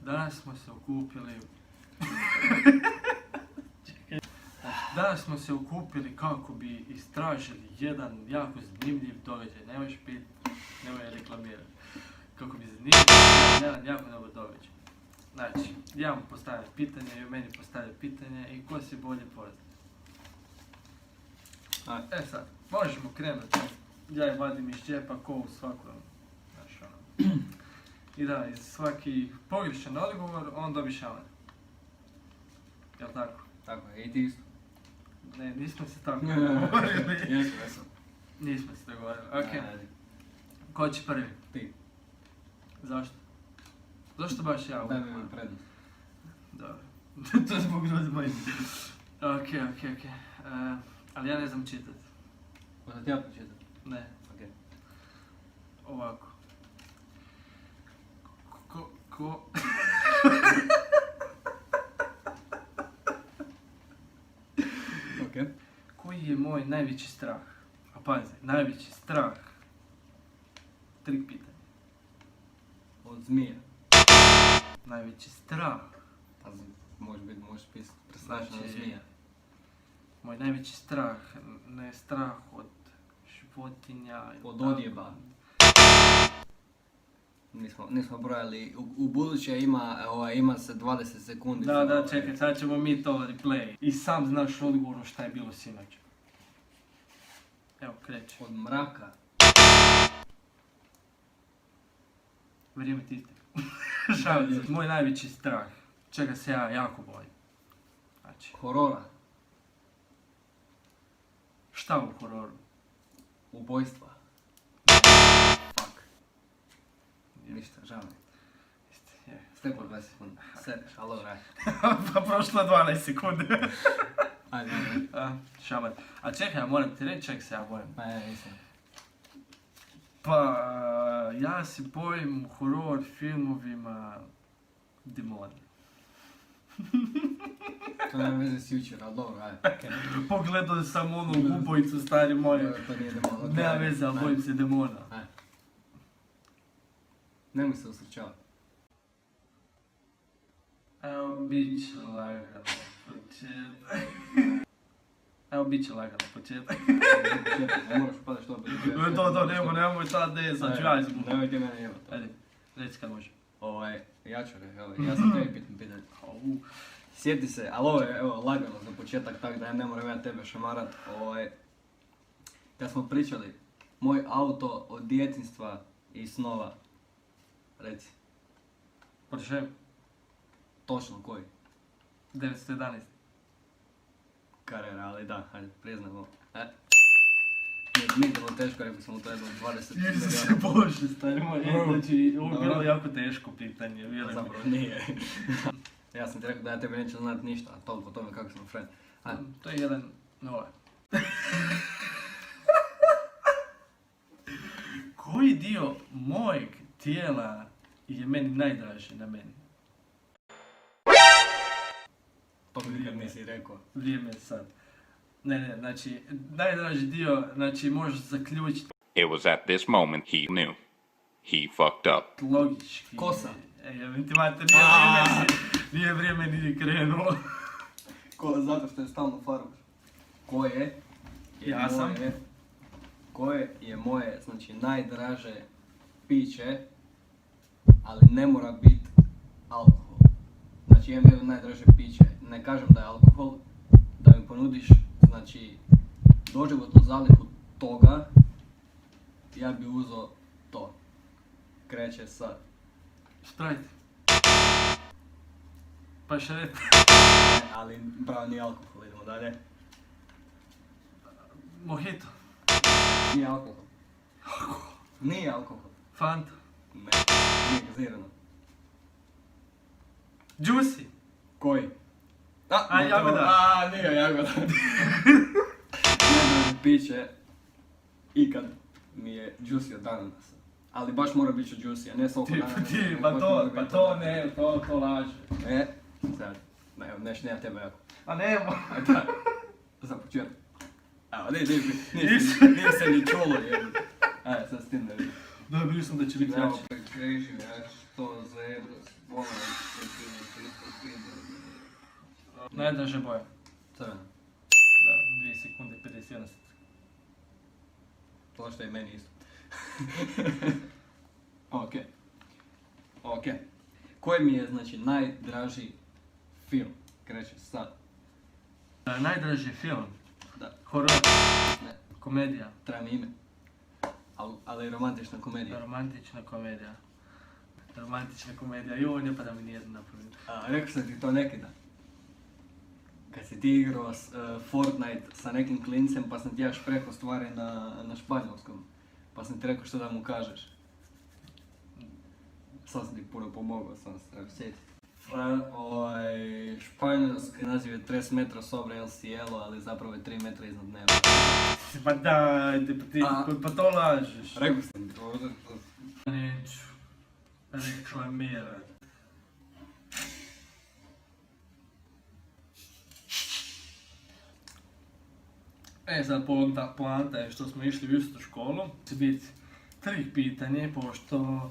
Danas smo se okupili... Danas smo se okupili kako bi istražili jedan jako zanimljiv događaj. Nemoj pit, nemoj reklamirati. Kako bi zanimljiv jedan jako dobar događaj. Znači, ja mu postavljam pitanje i meni postavlja pitanje i ko si bolje poznat. E sad, možemo krenuti. Ja je vadim iz džepa ko u svakom. Znaš ono. I da, iz svaki pogrešan odgovor, on dobi šaman. Jel' tako? Tako je, i ti isto. Ne, nismo se tako dogovorili. Jesam. Nismo se dogovorili, okej. Ko će prvi? Ti. Zašto? Zašto baš ja? Daj mi imam prednost. Dobro. To je zbog rozmojni. Okej. Ali ja ne znam čitat. Možda ti ja pročitam? Ne. Okej. Ovako. Okej. Koji je moj najveći strah? A pazi, najveći strah. 3 pitanja. Od zmija. Najveći strah. Pazi, možeš pisati prestrašeno od zmija. Moj najveći strah, ne strah od životinja. Od odjeba. Nismo brojali, u buduće ima se 20 sekundi. Da, čekaj, sad ćemo mi to replay. I sam znaš odgovorno šta je bilo sinoć. Evo, kreće. Od mraka. Vrijeme ti šalim se, moj najveći strah. Čega se ja jako bojim. Znači, Horora. šta u hororu? Ubojstva. Fuck. Ništa, žao mi. Stepo 20 sekundi. Sedeš, alo vraj. Pa prošlo 12 sekundi. Ajde. Šaman. A čekaj, ja moram ti reći čeg se ja bojim. Pa ja nisam. Pa, ja se bojim u horor filmovima demona. To nema veze s jučer, ali dobro, ajde. Pogledao sam onu ubojicu stari moje. To nije demon. Nema veze, ali bojim se demona. Ajde. Nemoj se usrećavati. Evo, bit će lagano početak. Evo, bit će lagano početak. Ne moraš upadaš to bez početak. To, nemoj sad ne, sad ću ja izgubiti. Nemoj ti mene jebati. Ajde, reci kad može. Ja ću reći, ja sam tebi pitanje. Sjeti se, ali ovo je lagano za početak, tako da ne moram ja tebe šamarat. Kad smo pričali, moj auto od djetinjstva i snova, reci. Porsche Točno koji? 911. Carrera, ali da, hajde, priznamo. Nije bilo teško, rekao sam mu to jedno 20 Isuse Bože, stari moj, znači ovo je bilo jako teško pitanje, vjerujem. Zapravo nije. Ja sam ti rekao da ja tebe neću znati ništa, toliko o tome kako sam friend. To je jedan nova. Koji dio mojeg tijela je meni najdraži na meni? To mi nikad nisi rekao. Vrijeme je sad. Ne, znači, najdraži dio, znači, možeš zaključiti. It was at this moment he knew. He fucked up. Logički. Kosa. Ti mate, nije vrijeme ni krenulo. Zato što je stalno faruš. Koje je moje, znači, najdraže piće, ali ne mora biti alkohol. Znači, imam jedno najdraže piće, ne kažem da je alkohol, da mi ponudiš, znači, doživotnu zalihu toga, ja bi uzeo to. Kreće sad. Sprite. Pa šaret. Ali, bravo, nije alkohol, idemo dalje. Mojito. Nije alkohol. Nije alkohol. Fanta. Ne, nije gazirano. Juicy. Koji? Jagoda. Nije Jagoda. Najdraže piće ikad mi je juicy od ananasa. Ali baš mora biti od juicy, a ne sok od ananasa. Pa to ne, to laže. Sad, nema tebe jako. A nema. Da, za početak. Evo, nije se ni čulo jebate. Ajde, sad s tim da vidim. Da, vidio sam da će biti Evo, jači. prekrižim, ja što za jedno, Najdraža boja. Crveno. Da, 2 sekunde 51 sekund. To što je meni isto. Ok. Koji mi je, znači, najdraži film? Kreće sad. Najdraži film? Da. Horor? Ne, Komedija? treba mi ime. Ali romantična komedija. Romantična komedija. Romantična komedija, joj, ne pada mi nijedno na pamet. Rekao sam ti to neki dan. Kad si ti igrao Fortnite sa nekim klincem pa sam ti ja špreko stvari na španjolskom. Pa sam ti rekao što da mu kažeš. Sad sam ti puno pomogao, sam se treba sjetiti. Španjolski naziv je 3 metra sobre el cielo, ali zapravo je 3 metra iznad neba. Pa dajte, pa to lažeš. Rekao sam ti to. Neću reklamirat. Sad poanta je što smo išli u istu školu. Će biti 3 pitanje, pošto...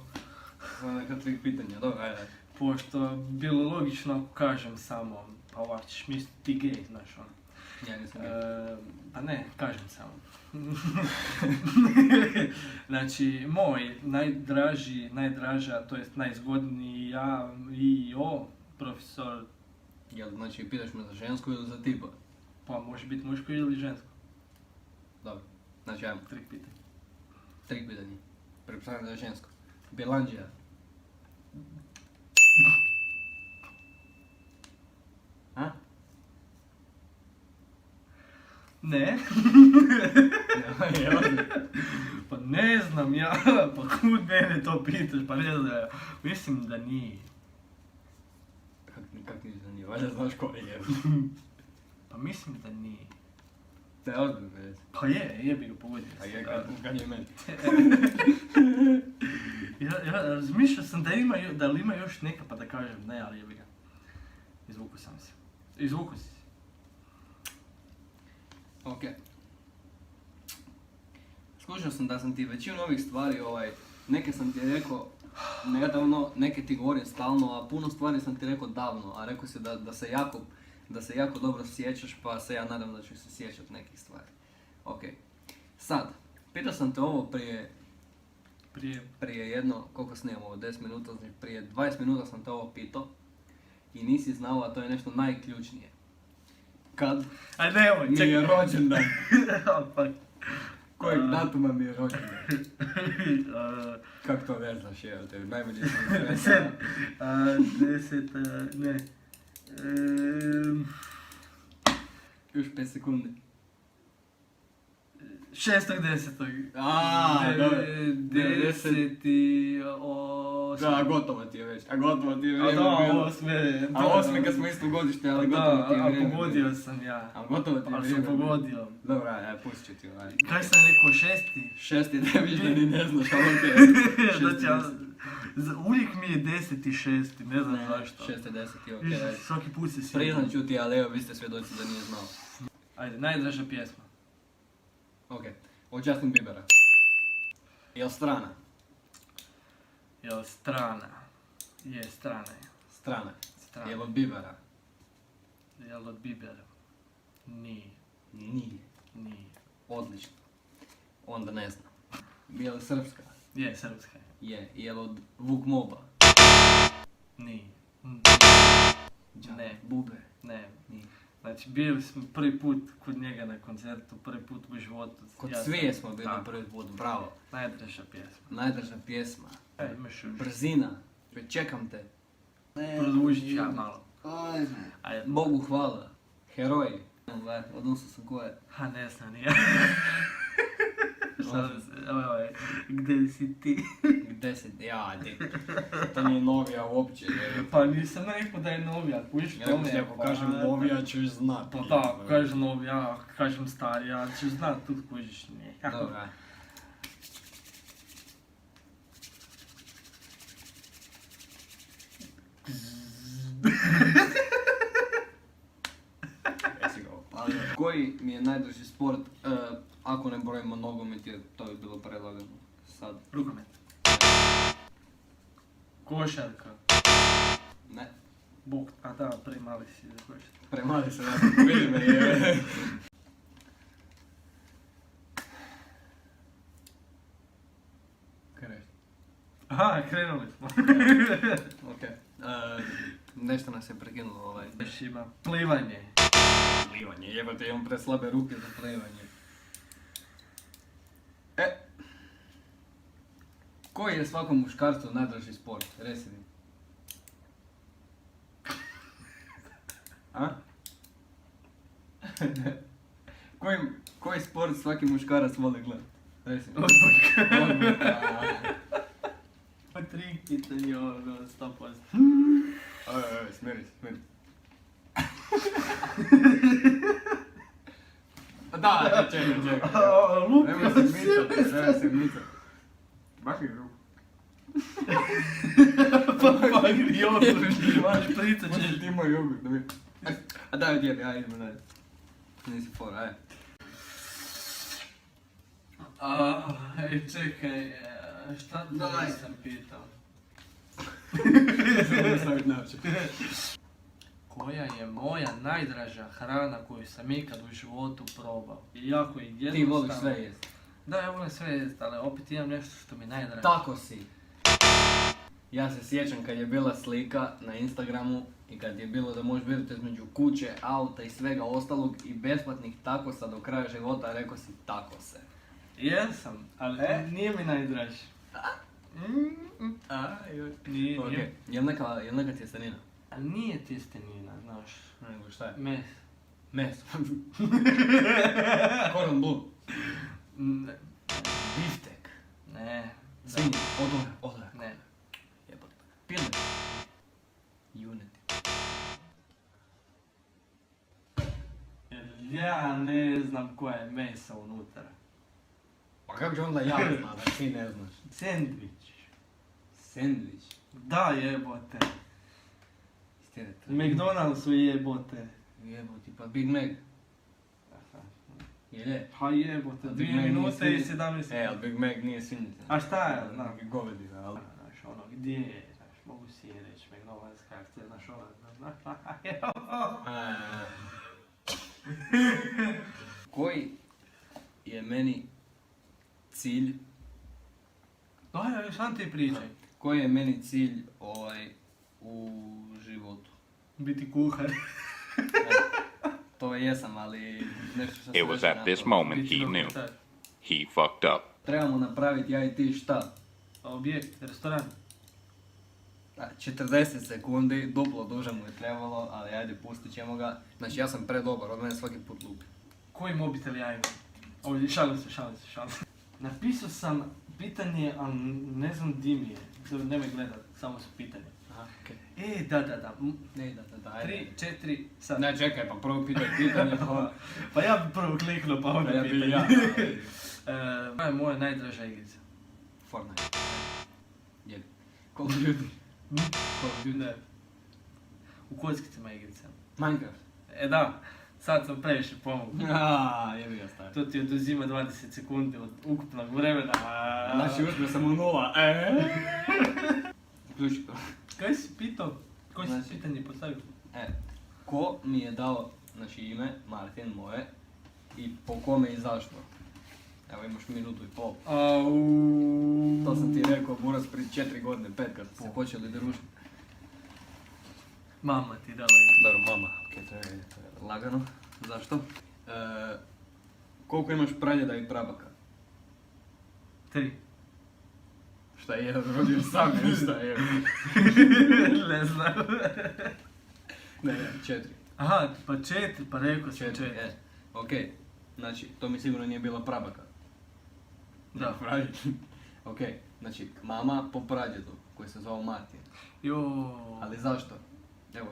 Neka 3 pitanja, dobro, ajde. Pošto bilo logično ako kažem samo, pa ovak ćeš misliti ti gej, znaš ono. Ja nisam Pa ne, kažem samo. Znači, moj najdraža, to jest najzgodniji profesor, Jel, znači, pitaš me za žensku ili za tipa? pa može biti muško ili žensko. Dobro, znači ajmo. 3 pitanja. 3 pitanja. Pretpostavljam da je žensko. Bjelanđija. A? Ne? Jel? Pa ne znam ja, pa kud mene to pitaš, pa ne znam ja. Mislim da nije. Kak nisam nije, valjda znaš ko je. Pa mislim da nije. Da je ozbiljno reći. Pa jebi ga pogodio. A je kad je meni. Ja razmišljao sam da li ima još neka pa da kažem ne, ali jebi ga. Izvuku sam se. Izvuku si. Ok. Skušao sam da sam ti većinu ovih stvari, neke sam ti rekao nedavno, neke ti govorim stalno, a puno stvari sam ti rekao davno, a rekao si da se jako dobro sjećaš, pa se ja nadam da ću se sjećati nekih stvari. Ok. Sad, pitao sam te ovo prije jedno, koliko snimamo ovo, 10 minuta, znači prije 20 minuta sam te ovo pitao i nisi znao, a to je nešto najključnije. Kad Aj nemoj, mi je rođendan? Pa... Kojeg datuma mi je rođendan? Kako to ne znaš, evo te, najbolje sam interesan. 10, ne. Još 5 sekundi. 6.10. Dobro. 10. Da, gotovo ti je već. A gotovo ti je A vrijeme da, bilo. 8. A 8 kad smo isto godište, ali gotovo ti je Da, a vrijeme. pogodio sam ja. A gotovo ti je Ali vrijeme. sam pogodio. Dobro, ajde, pustit ću ti ovaj. Kaj sam rekao, 6? 6 ne vidiš da ni ne znaš, ali okej. Znači, uvijek mi je 10 i 6, ne znam zašto. 6 je 10 i okej. Viš, svaki put se sjećam. Priznat ću ti, ali evo, vi ste svjedoci da nije znao. Ajde, najdraža pjesma. Okej, od Justin Biebera. Jel strana? Jel strana? Je, strana je. Strana. Strana. Jel od Biebera? Jel od Bibera? Nije. Nije. Nije. Odlično. Onda ne znam. Jel srpska? Je, srpska je. Je. Jel od Vuk Moba? Nije. Ne. Bube? Ne. Nije. Znači, bili smo prvi put kod njega na koncertu, prvi put u životu. Kod Ja svije sam- smo bili tako. prvi put, bravo. Najdraža pjesma. Najdraža pjesma. Imaš još. Brzina. Čekam te. Produžit ću ja malo. Ajme. Ajde. Bogu hvala. Heroji. Odnosno sam ko je. Ha, ne znam, nije. Šalim se, gdje si ti? Gde se... Ja, di. To nije novija uopće. jer- Pa nisam rekao da je novija, kužiš Ja to rekao, ako kažem novija ćeš znat. Pa da, kažem novija, kažem starija, ćeš znat tu kužiš nije. Dobro. Jesi ga opalio. Koji mi je najdraži sport, ako ne brojimo nogomet jer to je bilo predlagano sad. Rukomet. Košarka. Ne. Bok, a da, premali si za košarku. Premali se nas, vidi me je. Kaj reći? Aha, krenuli smo. Ok. Nešto nas je prekinulo ovaj. Još ima plivanje. Plivanje, jebate, imam preslabe ruke za plivanje. Koji je svakom muškarcu najdraži sport? Reci mi. A? Koji sport svaki muškarac voli gledat? Reci mi. Odbojka. Tri pitanje ono, 100%. Smiri. Da, čekaj. Nemoj se micati. Baš mi ruku. Pa gri jogurt, imaš prica ćeš. Možeš ti moj jogurt, da vidim. A daj odjedi, ajde idemo dalje. Nisi fora, ajde. Čekaj, šta Daj. sam pitao? Samo staviti naoče. Koja je moja najdraža hrana koju sam ikad u životu probao? I jako je jednostavno. Ti voliš sve jest. Da, ja volim sve jest, ali opet imam nešto što mi je najdraže. Tako si. Ja se sjećam kad je bila slika na Instagramu i kad je bilo da možeš birati između kuće, auta i svega ostalog i besplatnih takosa do kraja života, rekao si takose. Jesam, ali nije mi najdraži. Nije. Ok, jel neka tjestenina? Ali nije tjestenina, znaš. Nego šta je? Mes. Meso. Cordon bleu. Ne. Biftek. Ne. Svinje. Odora. Ne. Jebate. Pirne. Juneti. Ja ne znam koja je mesa unutra. Pa kako ću onda ja znam da ti ne znaš? Sendvič. Sandvič. Da, jebote. Istirete. McDonald'su jebote. Jebote, pa Big Mac. Jel je? Pa jebote, A Big 2 Mac nije minute i svinjetina. 17. Ali Big Mac nije svinjetina. A šta je, znam? Govedina, ali... Znaš, ono, gdje je, znaš, mogu si je reći, McDonald's kakce, znaš, ono, znaš, Koji je meni cilj, Daj, sam ti pričaj. koji je meni cilj u životu? Biti kuhar. To jesam, ali nešto što It was at this moment he knew. He fucked up. Trebamo napraviti ja i ti šta? Objekt, restoran. 40 sekundi, duplo duže mu je trebalo, ali ajde pustit ćemo ga. Znači ja sam predobar, od mene svaki put lupi. Koji mobitel ja imam? Ovdje, šalim se. Napisao sam pitanje, ali ne znam di mi je. Nemoj gledat, samo su pitanje. Aha, okej. Da. Ne, da, ajde. 3, 4, sad. Ne, čekaj, pa prvo pitanje, pa... Pa ja bi prvo kliknuo, pa onda Ja bi pitanje. ja. Koja je moja najdraža igrica? Fortnite. Jel? Call of Duty. Call of Duty. Ne. U kockicama igrica. Minecraft. Da, sad sam previše pomogao. Jebi ga stari. To ti oduzima 20 sekundi od ukupnog vremena. Znači uspio sam u nula. Ključi to. Kaj si pitao? Koji si Znači- pitanje postavio? Ko mi je dao, znači ime, Martin moje, i po kome i zašto? Evo imaš minutu i pol. To sam ti rekao, buras prije 4 godine, 5 kad smo se počeli družiti. Mama ti dala Dobro, mama, ok, to je lagano. Zašto? Koliko imaš pradjeda i prabaka? 3. Šta je, rodio sam ili šta je? Ne znam. Ne, 4. Aha, pa 4, pa rekao sam 4. Ok, znači, to mi sigurno nije bila prabaka. Da. Pradjed. Ok, znači, mama po pradjedu, koji se zvao Martin. Joooo. Ali zašto? Evo,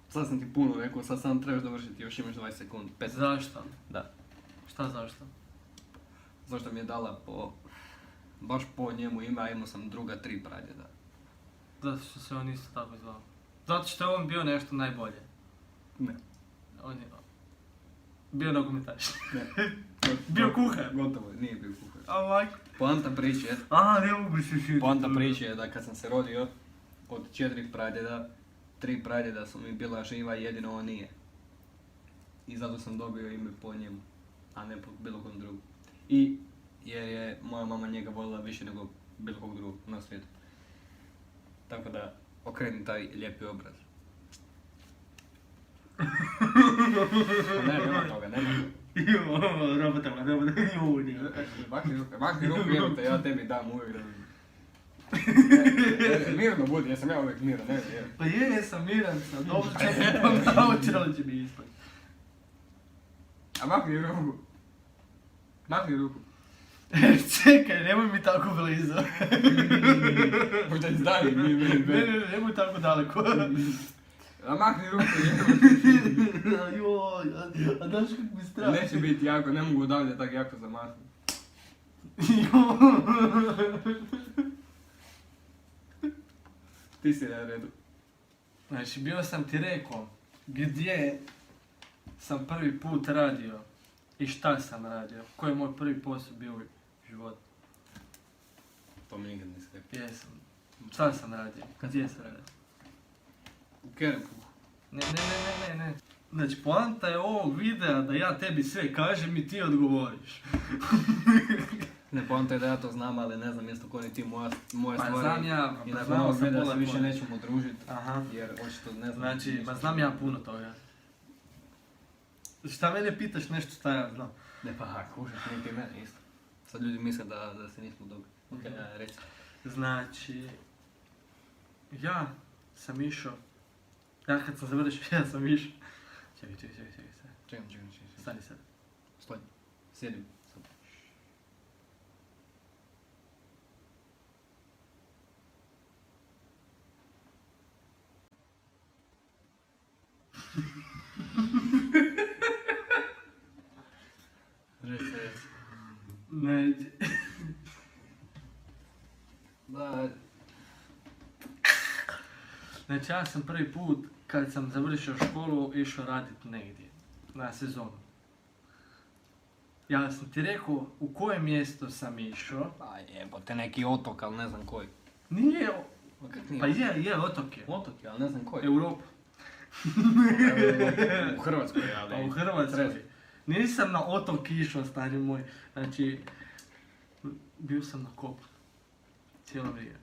sad sam ti puno rekao, sad sam trebaš dovršiti, još imaš 20 sekundi. 15. Zašto? Da. Šta zašto? Zašto mi je dala baš po njemu ime, a imao sam druga 3 pradjeda. Zato što se on isto tako zvao. Zato što je on bio nešto najbolje. Ne. On je bio nogometaš. Ne. Bio kuhar. Gotovo je, nije bio kuhar. A majko. Poanta priče je, Ne mogu se širiti. poanta priče je da kad sam se rodio, od 4 pradjeda, 3 pradjeda su mi bila živa, jedino on nije. I zato sam dobio ime po njemu, a ne po bilo kom drugom. I jer je moja mama njega volila više nego bilo kog drugog na svijetu. Tako da okreni taj lijepi obraz. Nema toga. Robotama, Makni ruku, evo te, ja tebi dam uvijek da vidim. Mirno budi, jesam ja uvijek miran, ne. Pa jesam miran sam, dobro će mi ispati. A makni ruku. Čekaj, nemoj mi tako blizu. Možda izdali, Ne, nemoj tako daleko. A makni ruku, Joj, a znaš kak mi strah? neće biti jako, ne mogu odavde tako jako zamahnuti. Ti si na redu. Znači, bio sam ti rekao gdje sam prvi put radio i šta sam radio. Koji je moj prvi posao bio u životu. To mi nikad nisi rekao. Jesam. Šta sam radio? Gdje sam radio? U Kerenku. Ne. Znači, poanta je ovog videa da ja tebi sve kažem i ti odgovoriš. Ne, poanta je da ja to znam, ali ne znam mjesto ko ni ti moje Pa stvari. znam ja, I pa nakon znao ovog sam videa pola se više tvojih. nećemo družiti, Aha. jer očito ne znam. Znači, ništa. ma znam ja puno toga. Šta mene pitaš nešto šta ja znam? Ne pa, kužaš, niti mene isto. Sad ljudi misle da se nismo dobri. Ok, reci. Znači, ja sam išao, ja kad sam završio, ja sam išao. Čekaj, Čekam. stani sad. Stoj. Sjedim. Sad. Reci. Neđe. Da, Znači, ja sam prvi put, kad sam završio školu, išao radit negdje, na sezonu. Ja sam ti rekao u koje mjesto sam išao. pa jebote, neki otok, ali ne znam koji. Nije, Ma kak nije? pa je, otok je. Otok je, ali ne znam koji. Europa. U Hrvatskoj, ali... Pa u Hrvatskoj. Sredi. Nisam na otok išao, stari moj. Znači, bio sam na kopnu. Cijelo vrijeme.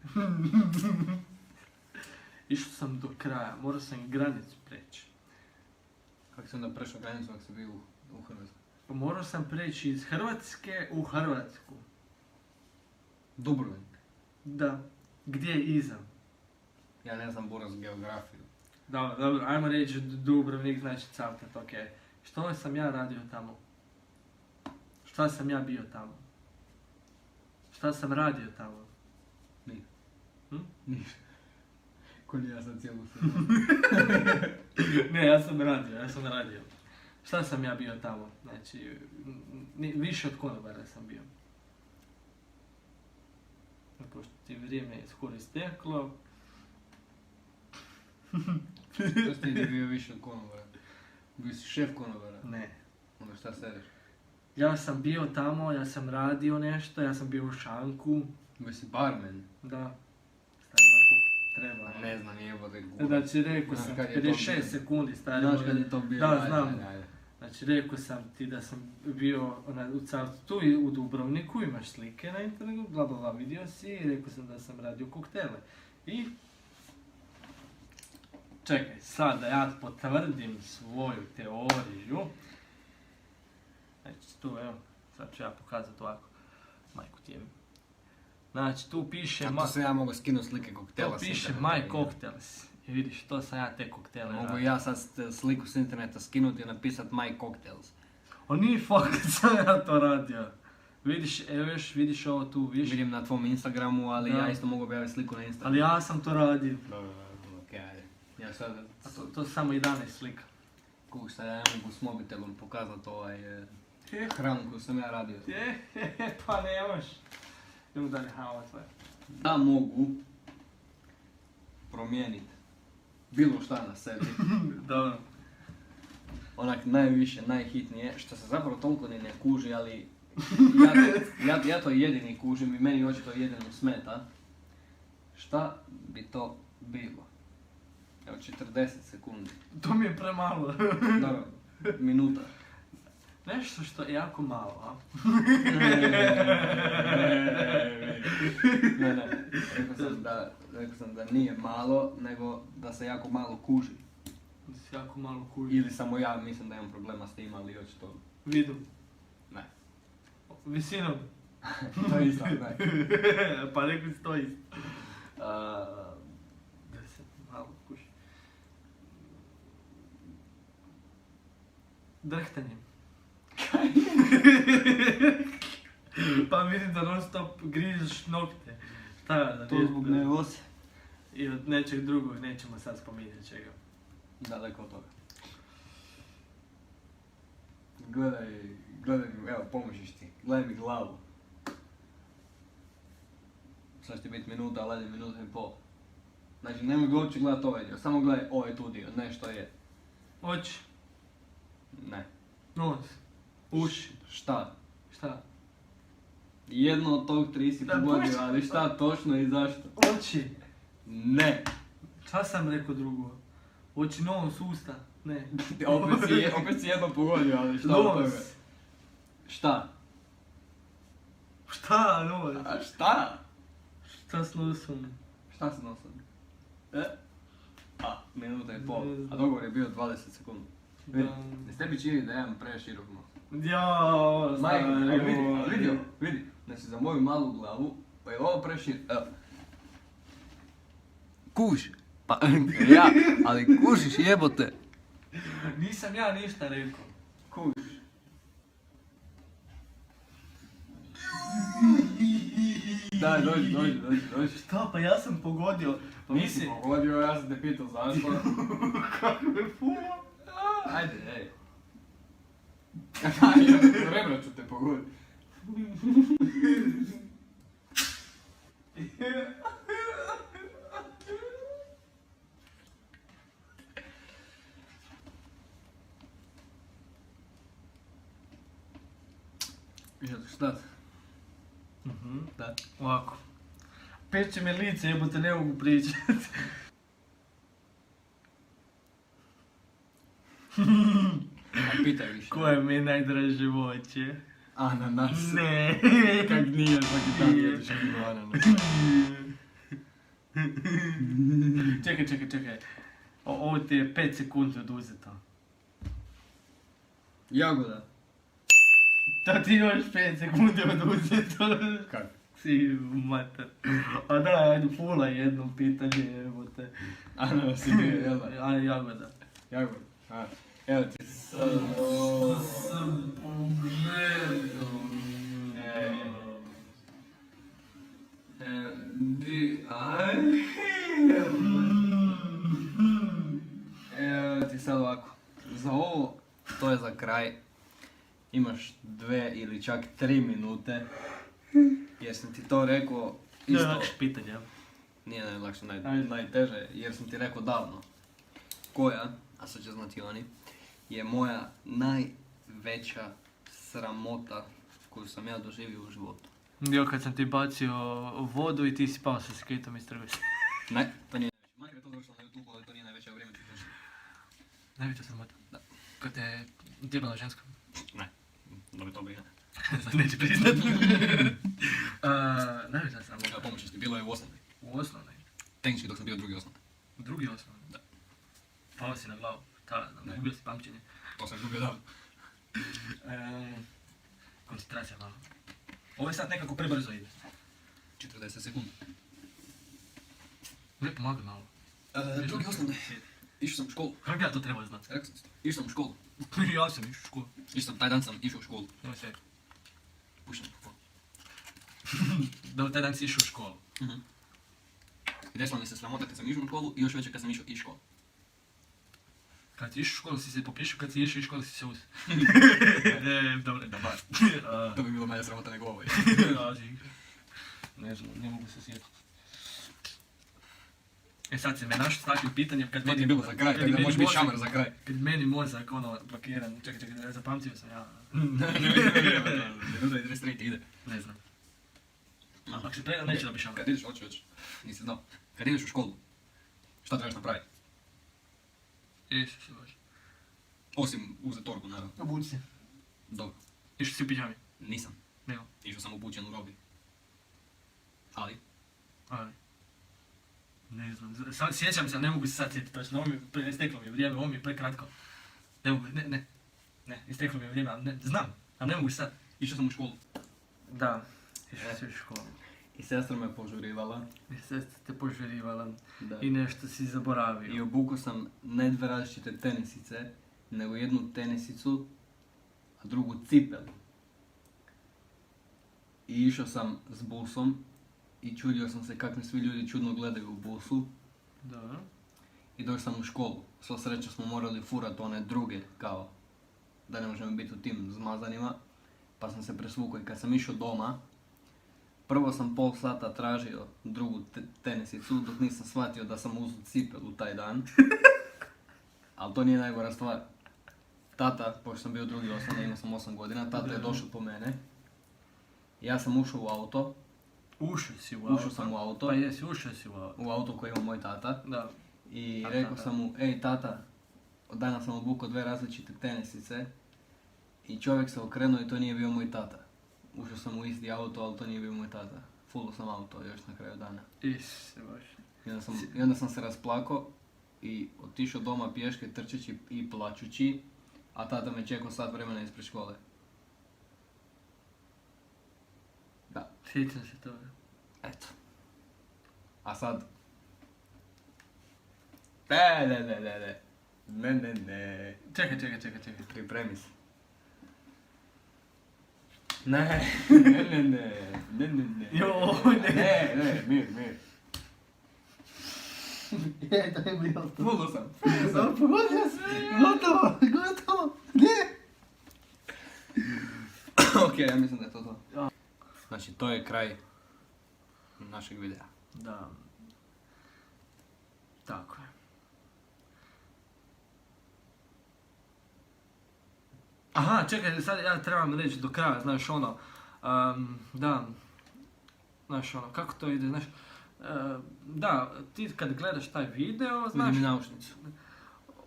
Išao sam do kraja, morao sam i granicu preći. Kako si onda prešao granicu ako si bio u Hrvatskoj? Morao sam preći iz Hrvatske u Hrvatsku. Dubrovnik. Da. Gdje je iza? Ja ne znam buraz geografiju. Dobro, ajmo reći Dubrovnik, znači Cavtat, okej. Što sam ja radio tamo? Šta sam ja bio tamo? Šta sam radio tamo? Ništa. Ništa. Ko li ja sad cijelu sezonu. Ne, ja sam radio. Šta sam ja bio tamo? Znači, više od konobara sam bio. Pošto ti vrijeme je skoro isteklo. Što si ti bio više od konobara? Bio si šef konobara? Ne. Onda šta sedeš? Ja sam bio tamo, ja sam radio nešto, ja sam bio u šanku. Bio si barman? Da. Stari moj koliko treba. Ne znam, jebote gura. Znači, rekao Znaš sam, kad je to 56 bilo? sekundi, stari Znaš moj. kad je to bio? Da, Ajde, znam. ajde. Znači, rekao sam ti da sam bio u Cavtatu i u Dubrovniku, imaš slike na internetu, bla bla bla, vidio si i rekao sam da sam radio koktele. I... Čekaj, sad da ja potvrdim svoju teoriju. Znači, tu evo, sad ću ja pokazati ovako. Majku tijem. Znači, tu piše... A to se ja mogu skinuti slike koktela. To s piše interneta, My Cocktails. I vidiš, to sam ja te koktele Mogu radio. ja sad sliku s interneta skinuti i napisat My Cocktails. O nije fakat sam ja to radio. Vidiš, evo još vidiš ovo tu, vidiš. Vidim na tvom Instagramu, ali Da. ja isto mogu objaviti sliku na Instagramu. Ali ja sam to radio. Dobro, okej, ajde. Ja sad A to samo 11 slika. kuš, sad ja ne mogu s mobitelom pokazat hranu koju sam ja radio. Pa nemaš. Idemo dalje, hvala tvoje. Da mogu promijeniti bilo šta na sebi, Dobro. onak najviše, najhitnije, što se zapravo toliko ni ne kuži, ali ja to jedini kužim i meni očito jedino smeta. Šta bi to bilo. Evo 40 sekundi. To mi je premalo. Dobro, minuta. Nešto što je jako malo, a? Ne, rekao sam da nije malo, nego da se jako malo kuži. Da si jako malo kuži. Ili samo ja mislim da imam problema s tim, ali očito Vidu. ne. Visinom. To je isto, ne. Pa rekli si to isto. Da se malo kuži. Drhtanjem. Pa vidim da non stop grižeš nokte. Šta da To riješ zbog da- nervoze. I od nečeg drugog nećemo sad spominjati čega. Daleko od toga. Gledaj mi, evo pomožiš ti, gledaj mi glavu. Sad će ti biti minuta, ali minuta i pol. Znači nemoj ga uopće gledat ovaj dio, samo gledaj ovaj tu dio, ne što je. Oči, Ne. nos, uši, Šta? šta? Jedno od tog tri si Da, pogodio, pusti. ali šta točno i zašto? Oči. Ne. Šta sam rekao drugo? Oči, nos, usta. Ne. Opet si jedno pogodio, ali šta od toga? Nos. Šta? Šta, nos? A šta? Šta s nosom? Šta se nosom? Minuta i pol. A dogovor je bio 20 sekundi. Vidi, s tebi čini da imam preširok nos. Jao, Majko, stari. vidi. Znači za moju malu glavu, pa je ovo prešir... Evo. Kuž. Pa, ja, ali kužiš jebote. Nisam ja ništa rekao. Kuž. Daj, dođi. Šta, pa ja sam pogodio. Pa Nisi mislim... pogodio, ja sam te pitao zašto. Kako me puno? Ajde, ej. Rebra ću te pogoditi. Šta? Da. Ovako. Peče me lice, jebote, ne mogu pričat. A pitaj više. Koje mi je najdraže voće? Ananas. Ne. Kak nije, svaki dan jedeš jednu ananas. Čekaj. Ovo ti je 5 sekundi oduzeto. Jagoda. To ti još 5 sekundi oduzeto. Kak? Si mater. A da, ajde, fula jedno pitanje, jebote. Ananas je bio, jel da? Ajde, jagoda. Jagoda. A, evo ti. Samo sam pogledao. Evo ti sad ovako. Za ovo, to je za kraj. Imaš 2 ili čak 3 minute. Jer sam ti to rekao isto. Najlakše pitanje, ja. Nije najlakše, Ajde. najteže, jer sam ti rekao davno. Koja, a sad će znati oni, je moja najveća sramota koju sam ja doživio u životu. Jo, kad sam ti bacio vodu i ti si pao sa skateom iz trgovice. Ne, to nije najveća. Makar je to završilo na YouTube, ali to nije najveća u vrijeme ću kažem. Najveća sramota? Da. Kad te djebala žensko? Ne, da me to brine. Neće priznat. Najveća sramota. Evo pomoći ti, bilo je u osnovnoj. U osnovnoj. Tehnički dok sam bio drugi osnovnoj. Drugi osnovnoj? Da. Pao si na glavu. Ne. Gubio si pamćenje. To sam izgubio davno. Koncentracija malo. Ovo je sad nekako prebrzo ide. 40 sekundi. Ne pomagaj malo. Drugi osnovnoj. Išao sam u školu. Kako bi ja to trebao znati? Rekao sam ti to. Išao sam u školu. Ja sam išao u školu. Taj dan sam išao u školu. Nemoj se. Pušam mikrofon. Da, taj dan si išao u školu. I desila mi se sramota kad sam išao u školu i još veće kad sam išao iz škole. Kad si išao u školu si se popišao, kad si išao iz škole si se uz. Dobro, da bar. To bi bilo manje sramota nego ovo. Ne znam, ne mogu se sjetiti. E sad si me našao s takvim pitanjem kad To ti je bilo za kraj, tako da može biti šamar za kraj. Kad meni mozak ono blokiran, čekaj, zapamtio sam ja. Minuta i 33 ide. Ne znam. Ako se predam neće da bi šamar. Kad ideš, hoću. Nisi znao. Kad ideš u školu Šta trebaš napraviti? Isuse Bože. Osim uzeti torbu, naravno. Obuci se. Dobro. Išao si u pidžami? Nisam. Nego. Išao sam obučen u robi. Ali? Ali. Ne znam, sjećam se, ali ne mogu se sad sjetiti točno, isteklo mi je vrijeme, ovo mi je prekratko. Ne mogu, ne, isteklo mi je vrijeme, ali znam, ali ne mogu se sad. Išao sam u školu. Da, išao si u školu. I sestra me požurivala. I sestra te požurivala Da. i nešto si zaboravio. I obukao sam ne dve različite tenisice, nego jednu tenisicu, a drugu cipelu. I išao sam s busom i čudio sam se kako mi svi ljudi čudno gledaju u busu. Da. I došao sam u školu. Sva sreća smo morali furati one druge, kao da ne možemo biti u tim zmazanima. Pa sam se presvukao i kad sam išao doma, prvo sam pol sata tražio drugu tenisicu dok nisam shvatio da sam uzeo cipelu taj dan. Ali to nije najgora stvar. Tata, pošto sam bio drugi osnovne, imao sam 8 godina, tata je došao po mene. Ja sam ušao u auto. Ušao si u auto. Ušao sam u auto. Pa jesi, ušao si u auto. U auto koji ima moj tata. Da. I A rekao tata? sam mu, ej tata, od danas sam obukao dve različite tenisice. I čovjek se okrenuo i to nije bio moj tata. Ušao sam u isti auto, ali to nije bio moj tata. Fullo sam auto još na kraju dana. Isuse Bože. I onda sam se rasplakao i otišao doma pješke trčeći i plačući, a tata me čekao sat vremena ispred škole. Da, Sjećam se toga. eto. A sad... Ne. Čekaj. Pripremi se. Ne. Joj, ne. Ne, mir. To je bilo to. Fullo sam. Pogodio sve. Gotovo. Ne. Ok, ja mislim da je to to. Znači, to je kraj našeg videa. Da. Tako je. Aha, čekaj, sad ja trebam reći do kraja, znaš ono, da, znaš ono, kako to ide, znaš, da, ti kad gledaš taj video, znaš, Vidim naušnicu.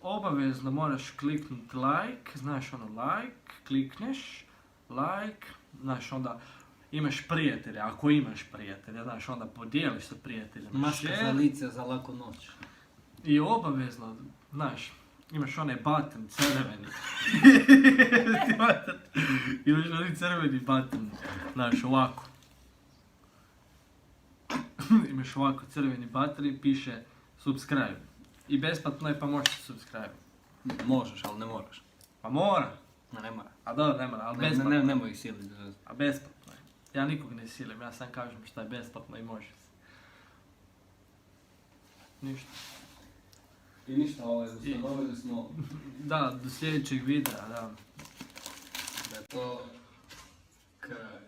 obavezno moraš kliknut like, znaš ono, like, klikneš, like, znaš onda, imaš prijatelje, ako imaš prijatelje, znaš onda podijeliš sa prijateljima. Maska za share. lice za laku noć. I obavezno, znaš, imaš onaj button crveni. Imaš onaj crveni button, znaš, ovako. Imaš ovako crveni button i piše subscribe. I besplatno je pa možeš subscribe. Možeš, ali ne moraš. Pa mora. Ne mora. A dobro, ne mora, ali besplatno. Nemoj ih siliti. A besplatno je. Ja nikog ne silim, ja sam kažem šta je besplatno i može se. Ništa. I ništa, ustanovili smo Da, do sljedećeg videa, da. da je to kraj.